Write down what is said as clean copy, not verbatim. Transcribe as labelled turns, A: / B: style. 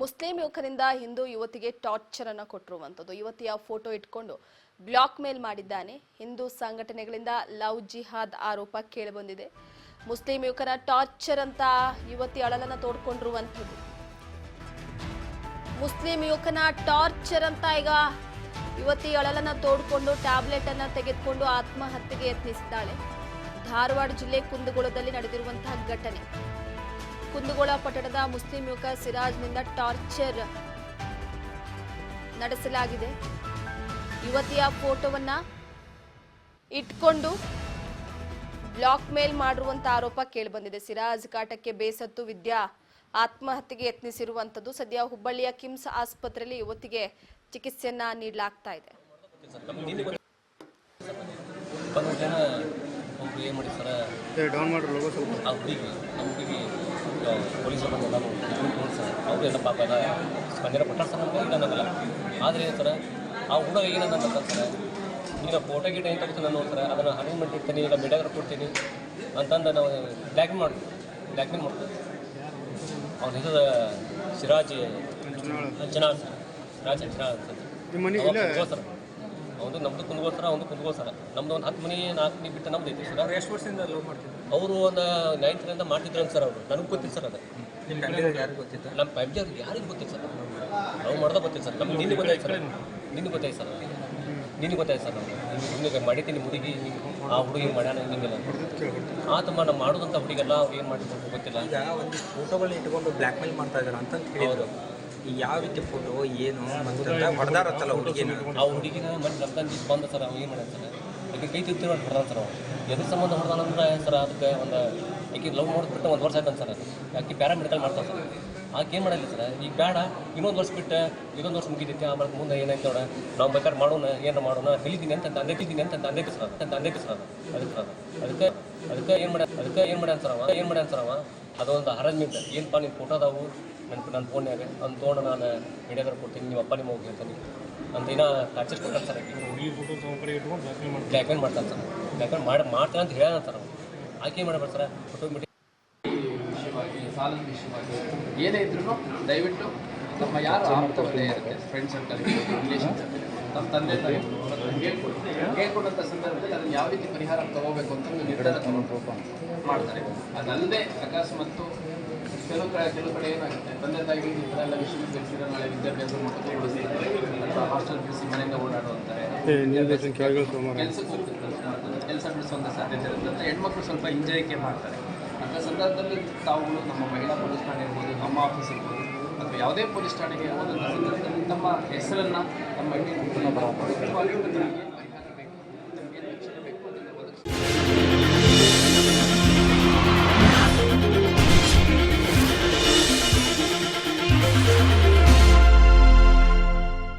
A: Muslim ಯುವಕರಿಂದ Hindu ಯುವತಿಗೆ torture ಅನ್ನು ಕೊಟ್ಟಿರುವಂತದ್ದು. ಯುವತಿಯ photo ಇಟ್ಕೊಂಡು ಬ್ಲಾಕ್ ಮೇಲ್ ಮಾಡಿದ್ದಾನೆ. ಹಿಂದೂ ಸಂಘಟನೆಗಳಿಂದ ಲವ್ ಜಿಹಾದ್ ಆರೋಪ ಕೇಳಿಬಂದಿದೆ. ಮುಸ್ಲಿಂ ಯುವಕರ ಟಾರ್ಚರ್ ಅಂತ ಯುವತಿ ಅಳಲನ್ನ ತೋಡ್ಕೊಂಡಿರುವಂತದ್ದು. ಮುಸ್ಲಿಂ ಯುವಕನ ಟಾರ್ಚರ್ ಅಂತ ಈಗ ಯುವತಿ ಅಳಲನ್ನ ತೋಡ್ಕೊಂಡು ಟ್ಯಾಬ್ಲೆಟ್ ಅನ್ನ ತೆಗೆದುಕೊಂಡು ಆತ್ಮಹತ್ಯೆಗೆ ಯತ್ನಿಸಿದ್ದಾಳೆ. ಧಾರವಾಡ ಜಿಲ್ಲೆ ಕುಂದಗೋಳದಲ್ಲಿ ನಡೆದಿರುವಂತಹ ಘಟನೆ. ಕುಂದಗೋಳ ಪಟ್ಟಣದ ಮುಸ್ಲಿಂ ಯುವಕ ಸಿರಾಜ್ನಿಂದ ಟಾರ್ಚರ್ ನಡೆಸಲಾಗಿದೆ. ಯುವತಿಯ ಫೋಟೋವನ್ನ ಇಟ್ಕೊಂಡು ಬ್ಲಾಕ್ ಮೇಲ್ ಮಾಡಿರುವಂತ ಆರೋಪ ಕೇಳಿಬಂದಿದೆ. ಸಿರಾಜ್ ಕಾಟಕ್ಕೆ ಬೇಸತ್ತು ವಿದ್ಯಾ ಆತ್ಮಹತ್ಯೆಗೆ ಯತ್ನಿಸಿರುವಂತದ್ದು. ಸದ್ಯ ಹುಬ್ಬಳ್ಳಿಯ ಕಿಮ್ಸ್ ಆಸ್ಪತ್ರೆಯಲ್ಲಿ ಯುವತಿಗೆ ಚಿಕಿತ್ಸೆಯನ್ನ ನೀಡಲಾಗ್ತಾ ಇದೆ.
B: ಪೊಲೀಸರು ಬಂದೆಲ್ಲ ಸರ್ ಅವರೆಲ್ಲ ಪಾಪ ಎಲ್ಲ ಸ್ಪಂದನೆ ಕೊಟ್ಟಾರ ಸರ್ ನಮ್ಗೆ ಏನನ್ನಲ್ಲ. ಆದರೆ ಸರ್ ಆ ಹುಡುಗ ಏನಂತ ಸರ್ ಈಗ ಫೋಟೋ ಗಿಟ ಏನು ತಗೋತೀನಿ ನಾನು ಸರ್ ಅದನ್ನು ಅರೇಂಜ್ಮೆಂಟ್ ಇರ್ತೀನಿ, ಈಗ ಮೀಡಿಯಾಗ್ರ ಕೊಡ್ತೀನಿ ಅಂತಂದು ನಾವು ಬ್ಲ್ಯಾಕ್ಮೇಲ್ ಮಾಡ್ತೀವಿ. ಅವ್ನ ಹೆಸರು ಸಿರಾಜ್ ಅಂಚನಾಳ್ ಸರ್. ಸಿರಾಜ್ ಅಂಚನಾಳ್ ಸರ್. ಅವ್ದು ನಮ್ದು ಕುಂದಗೋಸ್ಕರ ಅವ್ದು ಕುಂದಗೋಸ್ಕರ ನಮ್ದು ಒಂದು 10 ಮನೆ 4 ಮನೆ ಬಿಟ್ಟು ನಮ್ದು ಐತಿ ಸರ್.
C: ಎಷ್ಟು ವರ್ಷದಿಂದ ಲವ್ ಮಾಡ್ತೀವಿ?
B: ಅವರು ಒಂದು 9th ಮಾಡ್ತಿದ್ರು ಸರ್. ಅವರು ನನಗೆ ಗೊತ್ತಿಲ್ಲ ಸರ್. ಅದು
C: ನಿಮ್ಮ ಫ್ಯಾಮಿಲಿಯವ್ರಿಗೆ ಯಾರಿಗೆ ಗೊತ್ತಿತ್ತು?
B: ನಮ್ಮ ಫ್ಯಾಮಿಲಿ ಅವ್ರಿಗೆ ಯಾರಿಗೆ ಗೊತ್ತಿಲ್ಲ ಸರ್. ನಾವು ಮಾಡ್ದೆ ಗೊತ್ತಿಲ್ಲ ಸರ್. ನಮ್ಗೆ ನಿನ್ನೆ ಗೊತ್ತಾಯ್ತು ಸರ್. ನಿನ್ನೆ ಗೊತ್ತಾಯ್ತು ಸರ್. ನಾವು ನಿಮಗೆ ಮಾಡಿದ್ದೀನಿ ಹುಡುಗಿ ಆ ಹುಡುಗಿ ಮಾಡ್ಯಾನ ಹಿಂಗೆಲ್ಲ ಆತಮ್ಮ ನಾವು ಮಾಡೋದಂಥ ಹುಡುಗಿಗೆಲ್ಲ ಅವ್ರು ಏನು ಮಾಡಿದ್ರು ಗೊತ್ತಿಲ್ಲ.
C: ಈಗ ಒಂದು ಫೋಟೋಗಳನ್ನ ಇಟ್ಕೊಂಡು ಬ್ಲ್ಯಾಕ್ ಮೇಲ್ ಮಾಡ್ತಾ ಇದ್ದಾರೆ ಅಂತ ಹೇಳಿದ್ರು. ಈ ಯಾವ ರೀತಿ ಫೋಟೋ ಏನು ಹೊಡೆದಾರತ್ತಲ್ಲ ಹುಡುಗಿನ,
B: ಆ ಹುಡುಗಿನ ಮನೆ ರಂಜಾನ್ ದಿವಸ ಬಂದ ಸರ್. ಅವ್ನು ಏನು ಮಾಡ್ಯಾನ ಸರ್, ಆಕೆ ಕೈ ತಿರ್ತಿ ಮಾಡಿ ಹೊಡೆದಾನ ಸರ್. ಎದ್ರ ಸಂಬಂಧ ಹೊಡೆದಾನಂದ್ರೆ ಸರ್ ಅದಕ್ಕೆ ಒಂದು ಆಕೆ ಲವ್ ಮಾಡಿಬಿಟ್ಟು 1 ವರ್ಷ ಆಯ್ತಾನೆ ಸರ್. ಆಕೆ ಪ್ಯಾರಾಮೆಡಿಕಲ್ ಮಾಡ್ತಾನೆ ಸರ್. ಆಕೆ ಏನು ಮಾಡಿಲ್ಲ ಸರ್, ಈಗ ಬೇಡ ಇನ್ನೊಂದು ವರ್ಷ ಬಿಟ್ಟು ಇದೊಂದು ವರ್ಷ ಮುಗಿದೈತಿ ಆಮೇಲೆ ಮುಂದೆ ಏನಾಯ್ತು ನೋಡ ನಾವು ಬೇಕಾದ್ರೆ ಮಾಡೋಣ ಏನು ಮಾಡೋಣ ತಿಳಿತೀನಿ ಅಂತ ಅಂದಿದ್ದೀನಿ ಅಂತ ಅಂದೈತಿ ಸರ್. ಅದಕ್ಕೆ ಏನು ಮಾಡ್ಯಾನ ಸರ್ ಅವ ಅದೊಂದು ಅರೇಂಜ್ಮೆಂಟ್. ಏನಪ್ಪ ನಿಮ್ಮ ಫೋಟೋ ಅದಾವು ನನ್ನ ಫೋನ್ಯಾಗ ಅವ್ನು ತೊಗೊಂಡು ನಾನು ಮೀಡಿಯಾದಾಗ ಕೊಡ್ತೀನಿ, ನಿಮ್ಮ ಅಪ್ಪ ನಿಮ್ಮ ಹೋಗಿ ಹೇಳ್ತೀನಿ ಅಂತ ಏನೋ ಟಾರ್ಚರ್ ಕೊಡ್ತಾನೆ ಸರ್. ಬ್ಲ್ಯಾಕ್ ಮೇಲ್ ಮಾಡ್ತಾನೆ ಸರ್. ಬ್ಲ್ಯಾಕ್ ಮೇಲ್ ಮಾಡ್ತಾನೆ ಅಂತ ಹೇಳ್ಯಾನ ಸರ್. ಆಕೆ ಏನು ಮಾಡಬೇಡ ಸರ್ ಆಟೋಮೆಟಿಕ್
D: ಸಾಲದ ವಿಷಯವಾಗಿ ಏನೇ ಇದ್ರೂ ದಯವಿಟ್ಟು ನಮ್ಮ ಯಾರು ಆಪ್ತವರೇ ಇರುತ್ತೆ, ಫ್ರೆಂಡ್ ಸರ್ಕಲ್, ರಿಲೇಷನ್ ಸರ್ಕಲ್, ನಮ್ಮ ತಂದೆ ತಾಯಿ ಹೇಳ್ಕೊಡಂಥ ಸಂದರ್ಭದಲ್ಲಿ ಅದನ್ನು ಯಾವ ರೀತಿ ಪರಿಹಾರ ತಗೋಬೇಕು ಅಂತ ಒಂದು ನಿರ್ಧಾರ ತಗೊಂಡು ಮಾಡ್ತಾರೆ. ಅದಲ್ಲದೆ ಅಕಸ್ಮಾತ್ತು ಕೆಲವು ಕಡೆ ಏನಾಗುತ್ತೆ, ತಂದೆ ತಾಯಿಗಳಿಗೆ ಈ ಥರ ಎಲ್ಲ ವಿಷಯ ತಿಳಿಸಿದ್ರೆ ನಾಳೆ ವಿದ್ಯಾಭ್ಯಾಸ ಮಾಡೋದು ಉಳಿಸ್ತಾರೆ ಅಥವಾ ಹಾಸ್ಟೆಲ್ ಬಿಡಿಸಿ ಮನೆಯಿಂದ ಓಡಾಡುವಂತಾರೆ, ಕೆಲಸಕ್ಕೆ ಹೋಗ್ತಿರ್ತಾರೆ, ಕೆಲಸ ಬಿಡಿಸುವಂಥ ಸಾಧ್ಯತೆ ಇರುತ್ತೆ ಅಂತ ಹೆಣ್ಮಕ್ಳು ಸ್ವಲ್ಪ ಹಿಂಜರಿಕೆ ಮಾಡ್ತಾರೆ. ಅಂಥ ಸಂದರ್ಭದಲ್ಲಿ ತಾವುಗಳು ನಮ್ಮ ಮಹಿಳಾ ಪೊಲೀಸ್ ಠಾಣೆ ಇರ್ಬೋದು, ನಮ್ಮ ಆಫೀಸ್ ಇರ್ಬೋದು ಅಥವಾ ಯಾವುದೇ ಪೊಲೀಸ್ ಠಾಣೆಗೆ ಹೋದಂಥ ಸಂದರ್ಭದಲ್ಲಿ ತಮ್ಮ ಹೆಸರನ್ನು ನಮ್ಮ